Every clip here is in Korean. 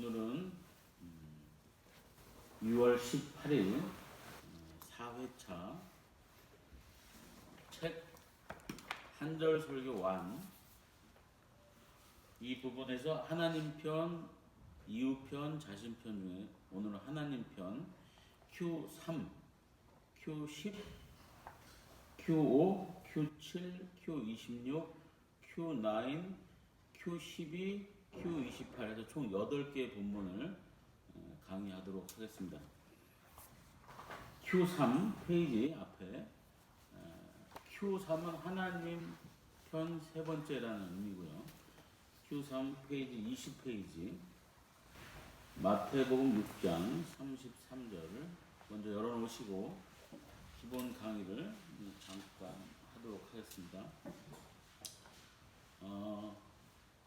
오늘은 6월 18일 4회차 책 한절 설교 완 이 부분에서 하나님 편, 이웃 편, 자신 편 중에 오늘은 하나님 편 Q3, Q10, Q5, Q7, Q26, Q9, Q12, Q28 해서 총 8개의 본문을 강의하도록 하겠습니다. Q3 페이지 앞에 Q3은 하나님 편 세 번째라는 의미고요. Q3 페이지 20페이지 마태복음 6장 33절을 먼저 열어놓으시고 기본 강의를 잠깐 하도록 하겠습니다.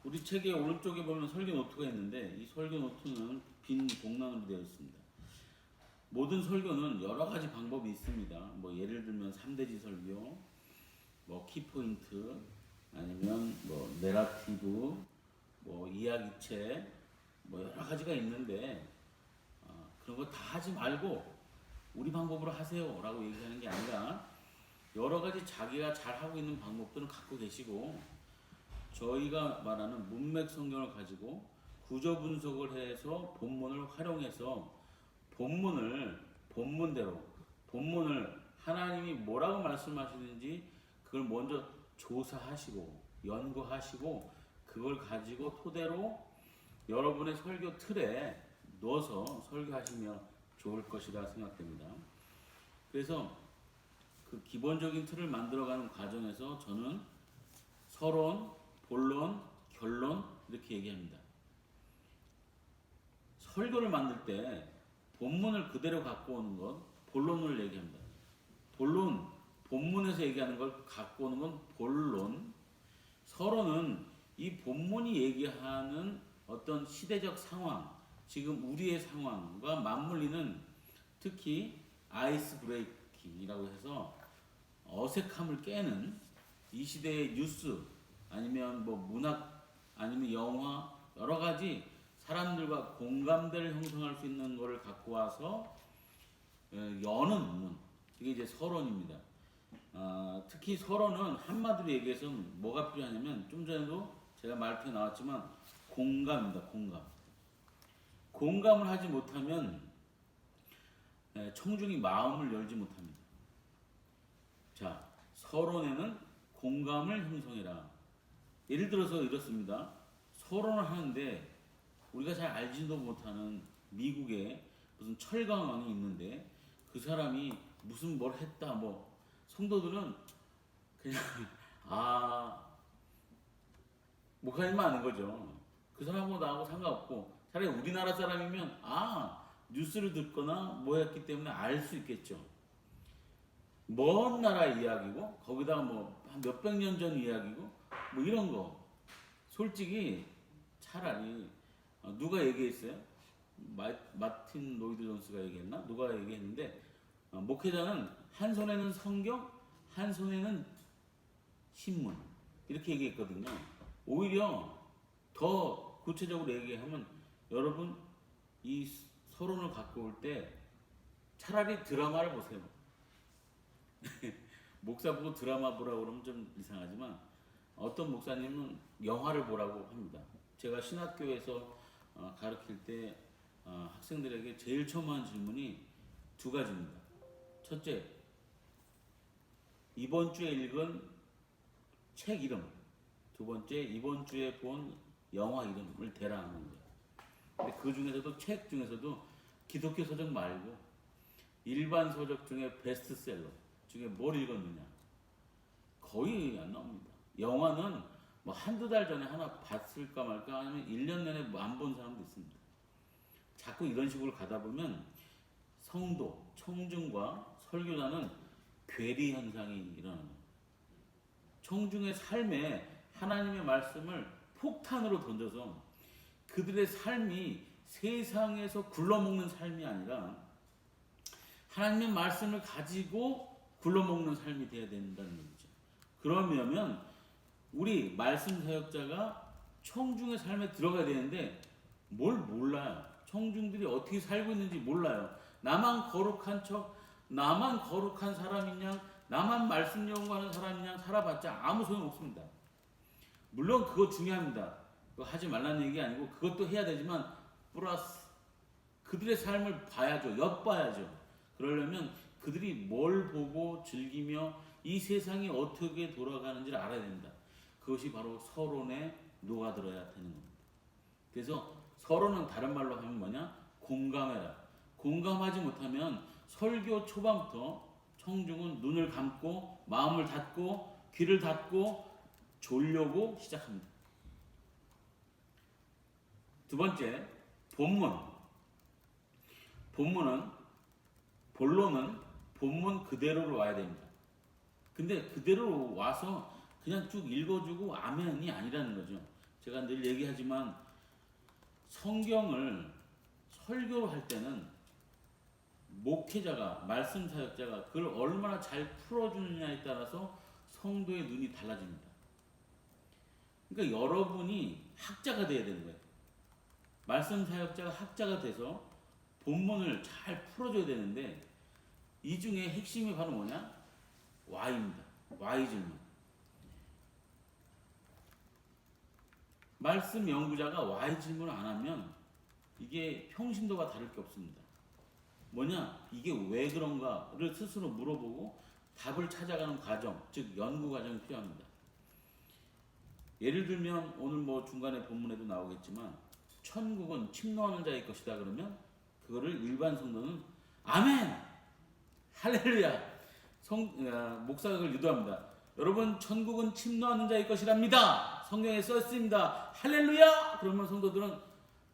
우리 책의 오른쪽에 보면 설교 노트가 있는데 이 설교 노트는 빈 복란으로 되어 있습니다. 모든 설교는 여러 가지 방법이 있습니다. 뭐 예를 들면 3대지 설교, 뭐 키포인트, 아니면 뭐 내러티브, 뭐 이야기책, 뭐 여러 가지가 있는데 그런 거 다 하지 말고 우리 방법으로 하세요 라고 얘기하는 게 아니라 여러 가지 자기가 잘하고 있는 방법들은 갖고 계시고 저희가 말하는 문맥 성경을 가지고 구조 분석을 해서 본문을 활용해서 본문대로 하나님이 뭐라고 말씀하시는지 그걸 먼저 조사하시고 연구하시고 그걸 가지고 토대로 여러분의 설교 틀에 넣어서 설교하시면 좋을 것이라 생각됩니다. 그래서 그 기본적인 틀을 만들어가는 과정에서 저는 서론, 본론, 결론 이렇게 얘기합니다. 설교를 만들 때 본문을 그대로 갖고 오는 것, 본론을 얘기합니다. 본문에서 얘기하는 걸 갖고 오는 건 본론. 서론은 이 본문이 얘기하는 어떤 시대적 상황, 지금 우리의 상황과 맞물리는 특히 아이스 브레이킹이라고 해서 어색함을 깨는 이 시대의 뉴스, 아니면 뭐 문학, 아니면 영화, 여러 가지 사람들과 공감대를 형성할 수 있는 것을 갖고 와서 여는 문, 이게 이제 서론입니다. 특히 서론은 한마디로 얘기해서 뭐가 필요하냐면 좀 전에도 제가 말투에 나왔지만 공감입니다. 공감을 하지 못하면 청중이 마음을 열지 못합니다. 자, 서론에는 공감을 형성해라. 예를 들어서 이렇습니다. 서론을 하는데 우리가 잘 알지도 못하는 미국에 무슨 철강왕이 있는데 그 사람이 무슨 뭘 했다 뭐 성도들은 그냥 목사님만 아는 거죠. 그 사람하고 나하고 상관없고 차라리 우리나라 사람이면 뉴스를 듣거나 뭐 했기 때문에 알 수 있겠죠. 먼 나라 이야기고 거기다가 뭐 한 몇백 년 전 이야기고 뭐 이런 거 솔직히 차라리 누가 얘기했어요? 마틴 로이드 존스가 얘기했나? 누가 얘기했는데 목회자는 한 손에는 성경, 한 손에는 신문 이렇게 얘기했거든요. 오히려 더 구체적으로 얘기하면 여러분 이 서론을 갖고 올 때 차라리 드라마를 보세요. 목사 보고 드라마 보라고 그러면 좀 이상하지만 어떤 목사님은 영화를 보라고 합니다. 제가 신학교에서 가르칠 때 학생들에게 제일 처음 하는 질문이 두 가지입니다. 첫째, 이번 주에 읽은 책 이름. 두 번째, 이번 주에 본 영화 이름을 대라 하는 거예요. 근데 그 중에서도 책 중에서도 기독교 서적 말고 일반 서적 중에 베스트셀러 중에 뭘 읽었느냐 거의 안 나옵니다. 영화는 뭐 한두 달 전에 하나 봤을까 말까 아니면 1년 내내 안 본 사람도 있습니다. 자꾸 이런 식으로 가다 보면 성도, 청중과 설교자는 괴리 현상이 일어납니다. 청중의 삶에 하나님의 말씀을 폭탄으로 던져서 그들의 삶이 세상에서 굴러먹는 삶이 아니라 하나님의 말씀을 가지고 굴러먹는 삶이 되어야 된다는 얘기죠. 그러면 우리 말씀 사역자가 청중의 삶에 들어가야 되는데 뭘 몰라요. 청중들이 어떻게 살고 있는지 몰라요. 나만 거룩한 척, 나만 거룩한 사람이냐, 나만 말씀 연구하는 사람이냐 살아봤자 아무 소용 없습니다. 물론 그거 중요합니다. 그거 하지 말라는 얘기 아니고 그것도 해야 되지만 플러스 그들의 삶을 봐야죠. 엿봐야죠. 그러려면 그들이 뭘 보고 즐기며 이 세상이 어떻게 돌아가는지를 알아야 됩니다. 그것이 바로 서론에 녹아들어야 되는 겁니다. 그래서 서론은 다른 말로 하면 뭐냐? 공감해라. 공감하지 못하면 설교 초반부터 청중은 눈을 감고 마음을 닫고 귀를 닫고 졸려고 시작합니다. 두 번째, 본문. 본론은 본문 그대로로 와야 됩니다. 근데 그대로 와서 그냥 쭉 읽어주고 아멘이 아니라는 거죠. 제가 늘 얘기하지만 성경을 설교를 할 때는 목회자가, 말씀 사역자가 그걸 얼마나 잘 풀어주느냐에 따라서 성도의 눈이 달라집니다. 그러니까 여러분이 학자가 돼야 되는 거예요. 말씀 사역자가 학자가 돼서 본문을 잘 풀어줘야 되는데 이 중에 핵심이 바로 뭐냐? Y입니다. Y 질문. 말씀 연구자가 Y 질문을 안 하면 이게 평신도가 다를 게 없습니다. 뭐냐? 이게 왜 그런가를 스스로 물어보고 답을 찾아가는 과정, 즉 연구 과정이 필요합니다. 예를 들면 오늘 뭐 중간에 본문에도 나오겠지만 천국은 침노하는 자의 것이다 그러면 그거를 일반 성도는 아멘! 할렐루야! 목사가 그걸 유도합니다. 여러분 천국은 침노하는 자의 것이랍니다. 성경에 썼습니다. 할렐루야! 그러면 성도들은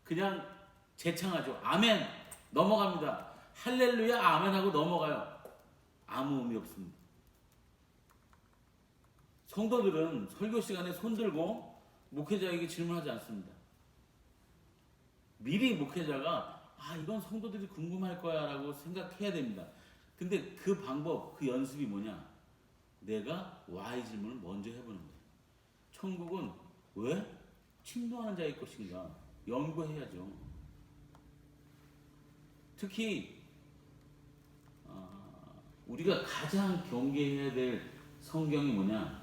그냥 재창하죠. 아멘! 넘어갑니다. 할렐루야 아멘 하고 넘어가요. 아무 의미 없습니다. 성도들은 설교 시간에 손 들고 목회자에게 질문하지 않습니다. 미리 목회자가 이건 성도들이 궁금할 거야 라고 생각해야 됩니다. 근데 그 방법, 그 연습이 뭐냐? 내가 Y 질문을 먼저 해보는 거예요. 천국은 왜 침노하는 자의 것인가? 연구해야죠. 특히 우리가 가장 경계해야 될 성경이 뭐냐?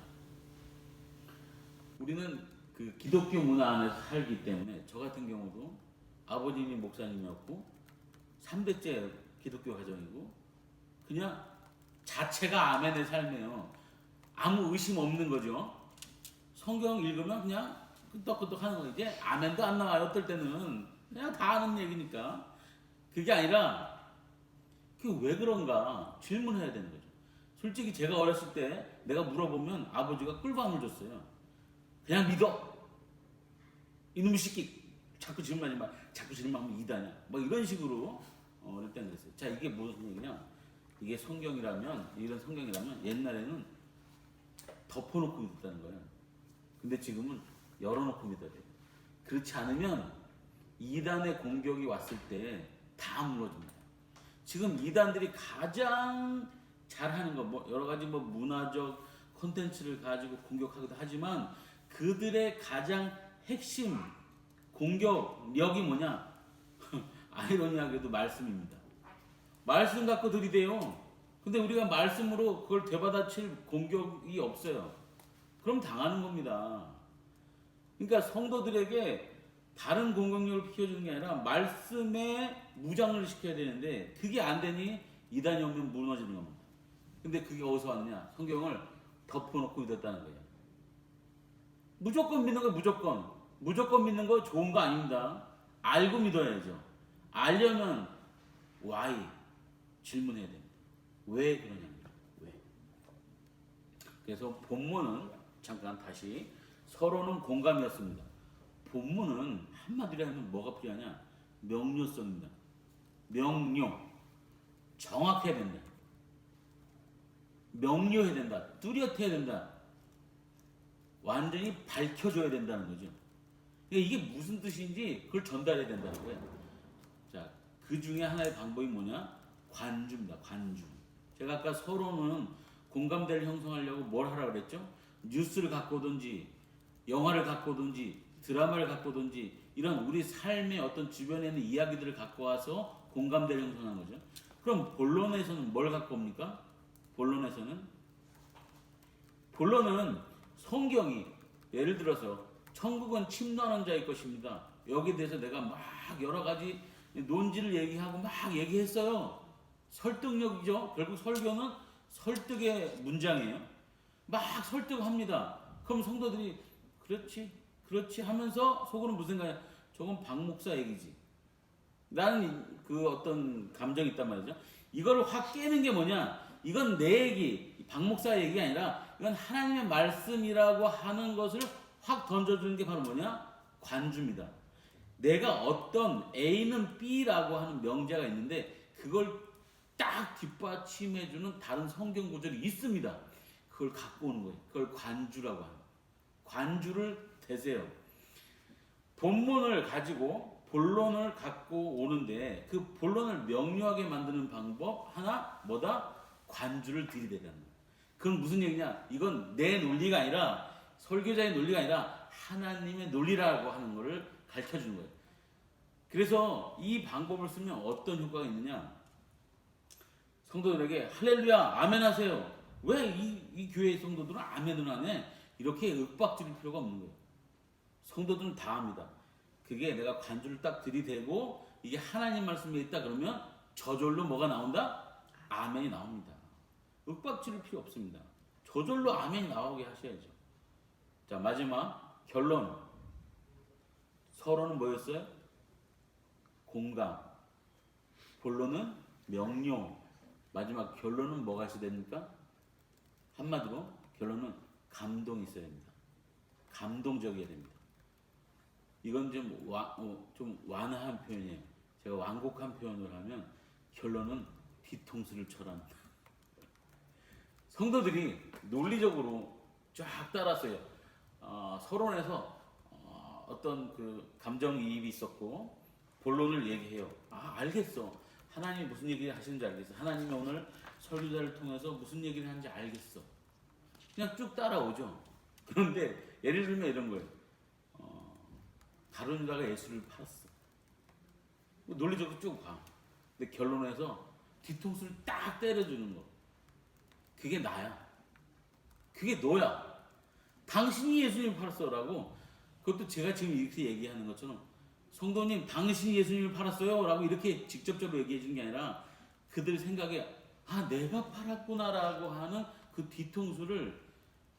우리는 그 기독교 문화 안에서 살기 때문에 저 같은 경우도 아버님이 목사님이었고 3대째 기독교 가정이고 그냥 자체가 아멘의 삶이에요. 아무 의심 없는 거죠. 성경 읽으면 그냥 끄떡끄떡 하는 거. 이제 아멘도 안 나와요. 어떨 때는 그냥 다 아는 얘기니까. 그게 아니라 그게 왜 그런가 질문해야 되는 거죠. 솔직히 제가 어렸을 때 내가 물어보면 아버지가 꿀밤을 줬어요. 그냥 믿어. 이놈의 새끼 자꾸 질문하지 마. 자꾸 질문하면 이다냐. 뭐 이런 식으로 어릴 때는 그랬어요. 자, 이게 무슨 얘기냐? 이게 성경이라면, 이런 성경이라면 옛날에는 덮어놓고 믿었다는 거예요. 근데 지금은 열어놓고 믿어야 돼요. 그렇지 않으면 이단의 공격이 왔을 때 다 무너집니다. 지금 이단들이 가장 잘하는 거, 뭐 여러 가지 뭐 문화적 콘텐츠를 가지고 공격하기도 하지만 그들의 가장 핵심 공격력이 뭐냐? 아이러니하게도 말씀입니다. 말씀 갖고 들이대요. 근데 우리가 말씀으로 그걸 되받아칠 공격이 없어요. 그럼 당하는 겁니다. 그러니까 성도들에게 다른 공격력을 키워주는 게 아니라 말씀에 무장을 시켜야 되는데 그게 안 되니 이단이 오면 무너지는 겁니다. 근데 그게 어디서 왔느냐? 성경을 덮어놓고 믿었다는 거예요. 무조건 믿는 거 무조건. 무조건 믿는 거 좋은 거 아닙니다. 알고 믿어야죠. 알려면 why 질문해야 됩니다. 왜 그러냐입니다. 왜? 그래서 본문은 잠깐 다시 서로는 공감이었습니다. 본문은 한마디로 하면 뭐가 필요하냐? 명료성입니다. 명료. 정확해야 된다. 명료해야 된다. 뚜렷해야 된다. 완전히 밝혀줘야 된다는 거죠. 이게 무슨 뜻인지 그걸 전달해야 된다는 거예요. 자, 그 중에 하나의 방법이 뭐냐? 관주입니다. 관주. 제가 아까 서로는 공감대를 형성하려고 뭘 하라고 그랬죠? 뉴스를 갖고 오든지 영화를 갖고 오든지 드라마를 갖고 오든지 이런 우리 삶의 어떤 주변에 있는 이야기들을 갖고 와서 공감대를 형성하는 거죠. 그럼 본론에서는 뭘 갖고 옵니까? 본론은 성경이 예를 들어서 천국은 침노하는 자의 것입니다. 여기에 대해서 내가 막 여러 가지 논지를 얘기하고 막 얘기했어요. 설득력이죠. 결국 설교는 설득의 문장이에요. 막 설득합니다. 그럼 성도들이 그렇지 하면서 속으로 무슨 생각이야? 저건 박 목사 얘기지. 나는 그 어떤 감정이 있단 말이죠. 이걸 확 깨는 게 뭐냐? 이건 내 얘기, 박 목사 얘기가 아니라 이건 하나님의 말씀이라고 하는 것을 확 던져주는 게 바로 뭐냐? 관주입니다. 내가 어떤 A는 B라고 하는 명제가 있는데 그걸 딱 뒷받침해주는 다른 성경 구절이 있습니다. 그걸 갖고 오는 거예요. 그걸 관주라고 합니다. 관주를 대세요. 본문을 가지고 본론을 갖고 오는데 그 본론을 명료하게 만드는 방법 하나 뭐다? 관주를 들이대는 거예요. 그건 무슨 얘기냐? 이건 내 논리가 아니라 설교자의 논리가 아니라 하나님의 논리라고 하는 것을 가르쳐 주는 거예요. 그래서 이 방법을 쓰면 어떤 효과가 있느냐? 성도들에게 할렐루야 아멘 하세요. 왜 이 교회의 성도들은 아멘을 안 해? 이렇게 윽박지를 필요가 없는 거예요. 성도들은 다 합니다. 그게 내가 관주를 딱 들이대고 이게 하나님 말씀에 있다 그러면 저절로 뭐가 나온다? 아멘이 나옵니다. 윽박지를 필요 없습니다. 저절로 아멘이 나오게 하셔야죠. 자, 마지막 결론. 서론은 뭐였어요? 공감. 본론은 명료. 마지막 결론은 뭐가 있어야 됩니까? 한마디로 결론은 감동이 있어야 됩니다. 감동적이어야 됩니다. 이건 좀 완화한 표현이에요. 제가 완곡한 표현을 하면 결론은 뒤통수를 쳐라. 성도들이 논리적으로 쫙 따랐어요. 서론에서 어떤 그 감정이입이 있었고 본론을 얘기해요. 알겠어. 하나님이 무슨 얘기를 하시는지 알겠어. 하나님이 오늘 설교자를 통해서 무슨 얘기를 하는지 알겠어. 그냥 쭉 따라오죠. 그런데 예를 들면 이런 거예요. 다른 유다가 예수를 팔았어. 논리적으로 쭉 가. 근데 결론에서 뒤통수를 딱 때려주는 거. 그게 나야. 그게 너야. 당신이 예수님을 팔았어라고. 그것도 제가 지금 이렇게 얘기하는 것처럼 성도님 당신이 예수님을 팔았어요 라고 이렇게 직접적으로 얘기해 주는 게 아니라 그들 생각에 내가 팔았구나라고 하는 그 뒤통수를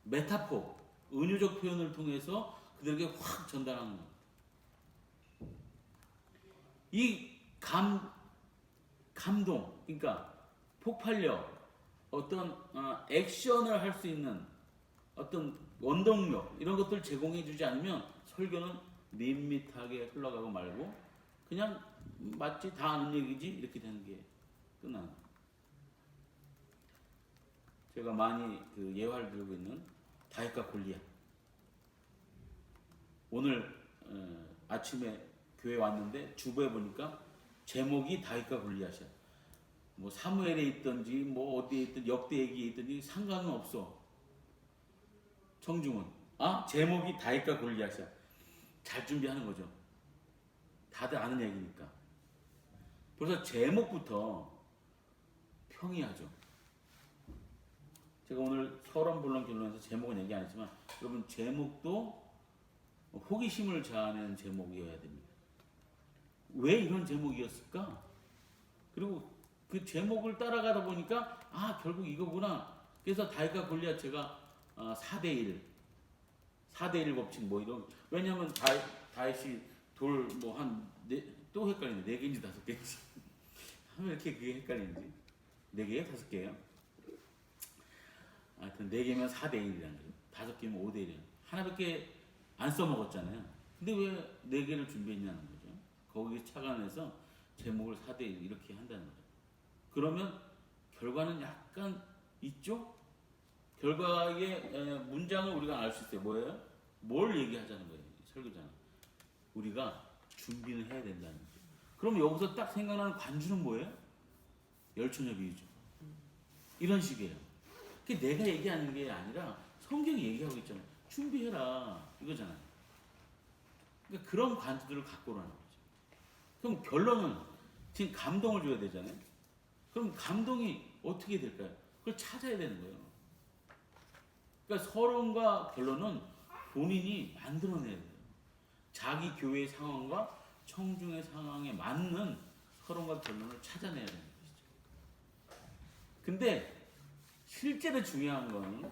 메타포, 은유적 표현을 통해서 그들에게 확 전달하는 거예요. 이 감동, 그러니까 폭발력, 어떤 액션을 할 수 있는 어떤 원동력 이런 것들 제공해 주지 않으면 설교는 밋밋하게 흘러가고 말고 그냥 마치 다 아는 얘기지 이렇게 되는 게 끝나는 거예요. 제가 많이 그 예화를 들고 있는 다윗과 골리앗. 오늘 아침에 교회 왔는데 주보에 보니까 제목이 다윗과 골리앗이야. 뭐 사무엘에 있든지 뭐 어디에 있든 역대 얘기에 있든지 상관은 없어. 청중은 제목이 다윗과 골리앗이야. 잘 준비하는 거죠. 다들 아는 얘기니까. 벌써 제목부터 평이하죠. 제가 오늘 서론 본론 결론에서 제목은 얘기 안 했지만 여러분 제목도 호기심을 자아내는 제목이어야 됩니다. 왜 이런 제목이었을까? 그리고 그 제목을 따라가다 보니까 결국 이거구나. 그래서 다윗과 골리앗 제가 4대1 법칙 뭐 이런. 왜냐면 다윗이 돌 뭐 또 헷갈리네. 4개인지 5개인지 하면 이렇게 그게 헷갈리는지. 4개예요? 5개예요? 하여튼 4개면 4대1이라는 거죠. 5개면 5대1이에요. 하나밖에 안 써먹었잖아요. 근데 왜 4개를 준비했냐는 거죠. 거기에 착안해서 제목을 4대1 이렇게 한다는 거죠. 그러면 결과는 약간 있죠? 결과의 문장을 우리가 알 수 있어요. 뭐예요? 뭘 얘기하자는 거예요. 설교자는. 우리가 준비는 해야 된다는 거죠. 그럼 여기서 딱 생각나는 관주는 뭐예요? 열처녀비유죠. 이런 식이에요. 그게 내가 얘기하는 게 아니라 성경이 얘기하고 있잖아요. 준비해라 이거잖아요. 그러니까 그런 관점들을 갖고 오라는 거죠. 그럼 결론은 지금 감동을 줘야 되잖아요. 그럼 감동이 어떻게 될까요? 그걸 찾아야 되는 거예요. 그러니까 서론과 결론은 본인이 만들어내야 돼요. 자기 교회의 상황과 청중의 상황에 맞는 서론과 결론을 찾아내야 되는 것이죠. 근데 실제로 중요한 건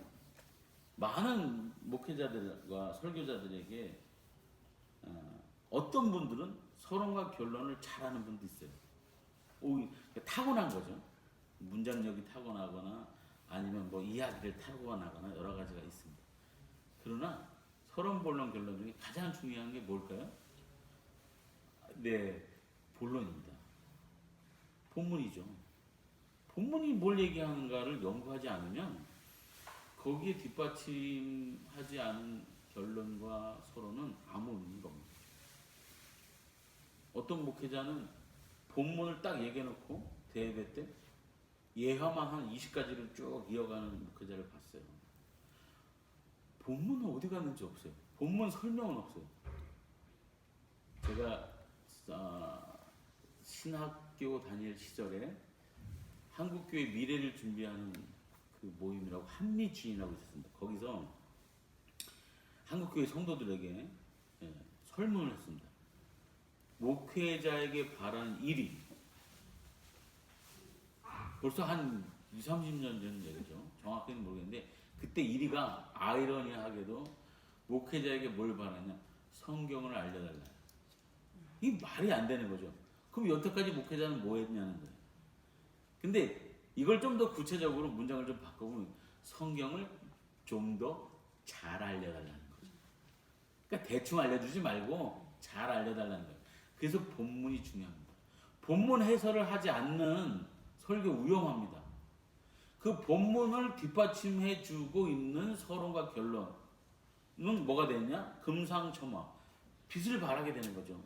많은 목회자들과 설교자들에게 어떤 분들은 서론과 결론을 잘하는 분도 있어요. 타고난 거죠. 문장력이 타고나거나 아니면 뭐 이야기를 타고나거나 여러 가지가 있습니다. 그러나 서론, 본론, 결론 중에 가장 중요한 게 뭘까요? 네, 본론입니다. 본문이죠. 본문이 뭘 얘기하는가를 연구하지 않으면 거기에 뒷받침하지 않은 결론과 서론은 아무 의미가 없는 거죠. 어떤 목회자는 본문을 딱 얘기해놓고 대예배 때 예화만 한 20가지를 쭉 이어가는 목회자를 봤어요. 본문은 어디 갔는지 없어요. 본문 설명은 없어요. 제가 신학교 다닐 시절에 한국교회 미래를 준비하는 그 모임이라고 한미주인이라고 있었습니다. 거기서 한국교회 성도들에게 설문을 했습니다. 목회자에게 바라는 일이 벌써 한 20, 30년 전 얘기죠. 정확히는 모르겠는데 그때 1위가 아이러니하게도 목회자에게 뭘 바라냐? 성경을 알려달라. 이게 말이 안 되는 거죠. 그럼 여태까지 목회자는 뭐 했냐는 거예요. 근데 이걸 좀 더 구체적으로 문장을 좀 바꿔보면 성경을 좀 더 잘 알려달라는 거죠. 그러니까 대충 알려주지 말고 잘 알려달라는 거예요. 그래서 본문이 중요합니다. 본문 해설을 하지 않는 설교 위험합니다. 그 본문을 뒷받침해주고 있는 서론과 결론은 뭐가 되냐? 금상첨화, 빛을 발하게 되는 거죠.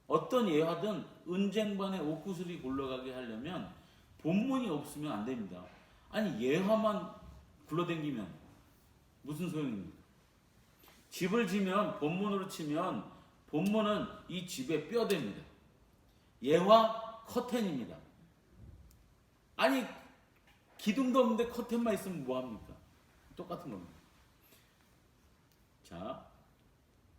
어떤 예화든 은쟁반에 옷구슬이 굴러가게 하려면 본문이 없으면 안 됩니다. 아니 예화만 굴러다니면 무슨 소용입니까? 집을 지면 본문으로 치면 본문은 이 집의 뼈대입니다. 예화 커튼입니다. 아니 기둥도 없는데 커튼만 있으면 뭐합니까? 똑같은 겁니다. 자,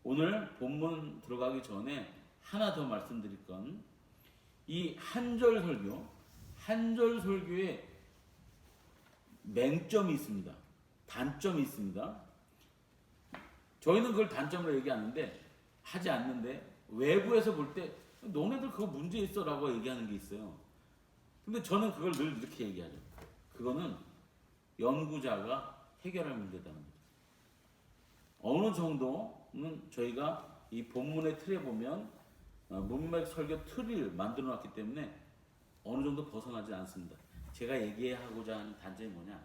오늘 본문 들어가기 전에 하나 더 말씀드릴 건 이 한절 설교에 맹점이 있습니다. 단점이 있습니다. 저희는 그걸 단점으로 하지 않는데 외부에서 볼 때 너네들 그거 문제 있어 라고 얘기하는 게 있어요. 근데 저는 그걸 늘 이렇게 얘기하죠. 그거는 연구자가 해결할 문제다는 거죠. 어느 정도는 저희가 이 본문의 틀에 보면 문맥 설교 틀을 만들어 놨기 때문에 어느 정도 벗어나지 않습니다. 제가 얘기하고자 하는 단점이 뭐냐?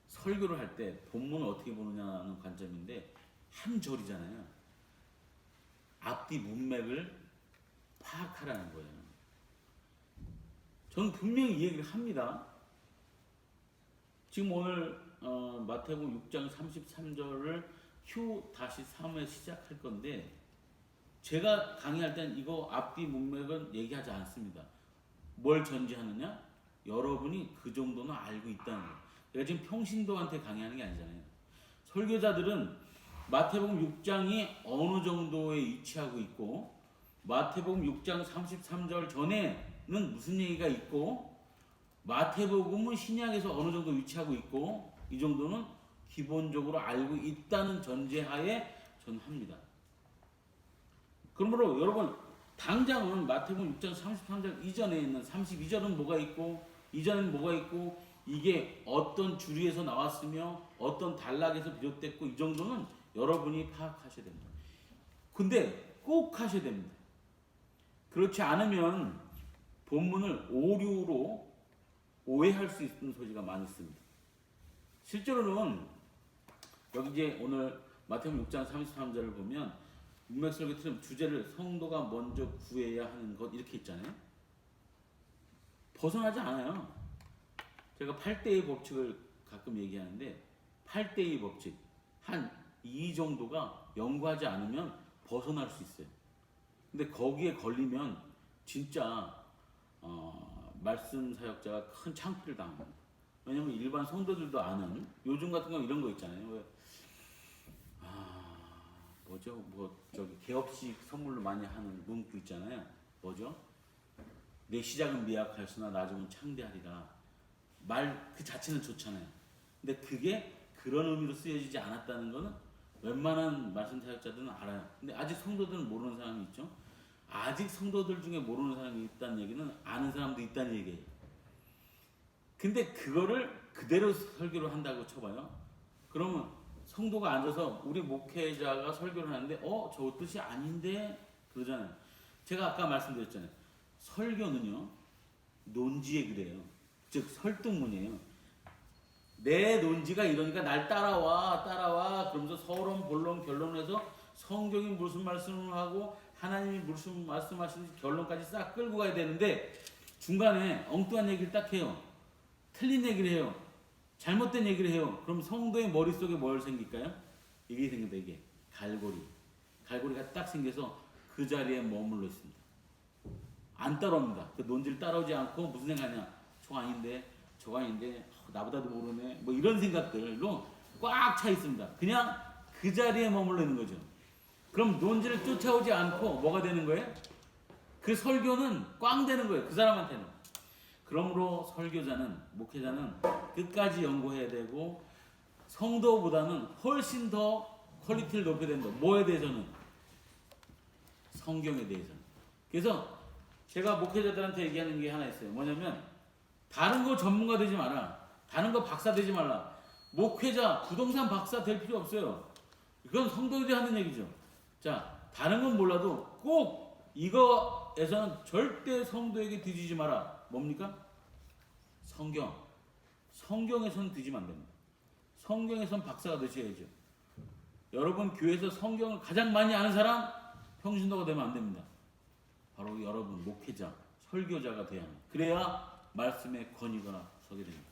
설교를 할 때 본문을 어떻게 보느냐는 관점인데 한 절이잖아요. 앞뒤 문맥을 파악하라는 거예요. 저는 분명히 이 얘기를 합니다. 지금 오늘 마태복음 6장 33절을 Q-3에 시작할 건데 제가 강의할 땐 이거 앞뒤 문맥은 얘기하지 않습니다. 뭘 전제하느냐? 여러분이 그 정도는 알고 있다는 거예요. 내가 지금 평신도한테 강의하는 게 아니잖아요. 설교자들은 마태복음 6장이 어느 정도에 위치하고 있고 마태복음 6장 33절 전에는 무슨 얘기가 있고 마태복음은 신약에서 어느 정도 위치하고 있고 이 정도는 기본적으로 알고 있다는 전제하에 저는 합니다. 그러므로 여러분 당장은 마태복음 6장 33절 이전에 있는 32절은 뭐가 있고 이전에는 뭐가 있고 이게 어떤 주류에서 나왔으며 어떤 단락에서 비롯됐고 이 정도는 여러분이 파악하셔야 됩니다. 근데 꼭 하셔야 됩니다. 그렇지 않으면 본문을 오류로 오해할 수 있는 소지가 많이 있습니다. 실제로는 여기 이제 오늘 마태복음 6장 33절을 보면 문맥설교 틀은 주제를 성도가 먼저 구해야 하는 것 이렇게 있잖아요. 벗어나지 않아요. 제가 8대2 법칙을 가끔 얘기하는데 8대2 법칙 한 2 정도가 연구하지 않으면 벗어날 수 있어요. 근데 거기에 걸리면 진짜 말씀 사역자가 큰 창피를 당합니다. 왜냐면 일반 성도들도 아는 요즘 같은 건 이런 거 있잖아요. 왜, 뭐죠? 뭐 저기 개업식 선물로 많이 하는 문구 있잖아요. 뭐죠? 내 시작은 미약하였으나 나중은 창대하리라. 말 그 자체는 좋잖아요. 근데 그게 그런 의미로 쓰여지지 않았다는 거는 웬만한 말씀 사역자들은 알아요. 근데 아직 성도들은 모르는 사람이 있죠. 아직 성도들 중에 모르는 사람이 있다는 얘기는 아는 사람도 있다는 얘기예요. 근데 그거를 그대로 설교를 한다고 쳐봐요. 그러면 성도가 앉아서 우리 목회자가 설교를 하는데 저 뜻이 아닌데 그러잖아요. 제가 아까 말씀드렸잖아요. 설교는요 논지에 그래요. 즉 설득문이에요. 내 논지가 이러니까 날 따라와 그러면서 서론 본론 결론에서 성경이 무슨 말씀을 하고 하나님이 무슨 말씀하시는지 결론까지 싹 끌고 가야 되는데 중간에 엉뚱한 얘기를 딱 해요. 틀린 얘기를 해요. 잘못된 얘기를 해요. 그럼 성도의 머릿속에 뭘 생길까요? 이게 생긴다. 이게 갈고리가 딱 생겨서 그 자리에 머물러 있습니다. 안 따라옵니다. 그 논지를 따라오지 않고 무슨 생각하냐, 저거 아닌데 나보다도 모르네, 뭐 이런 생각들로 꽉 차 있습니다. 그냥 그 자리에 머물러 있는 거죠. 그럼 논지를 쫓아오지 않고 뭐가 되는 거예요? 그 설교는 꽝 되는 거예요. 그 사람한테는. 그러므로 설교자는, 목회자는 끝까지 연구해야 되고 성도보다는 훨씬 더 퀄리티를 높여야 된다. 뭐에 대해서는? 성경에 대해서는. 그래서 제가 목회자들한테 얘기하는 게 하나 있어요. 뭐냐면 다른 거 전문가 되지 마라. 다른 거 박사 되지 말라. 목회자, 부동산 박사 될 필요 없어요. 그건 성도들이 하는 얘기죠. 자, 다른 건 몰라도 꼭 이거에서는 절대 성도에게 뒤지지 마라. 뭡니까? 성경에선 뒤지면 안 됩니다. 성경에선 박사가 되셔야죠. 여러분 교회에서 성경을 가장 많이 아는 사람 평신도가 되면 안 됩니다. 바로 여러분 목회자, 설교자가 돼야 합니다. 그래야 말씀의 권위가 서게 됩니다.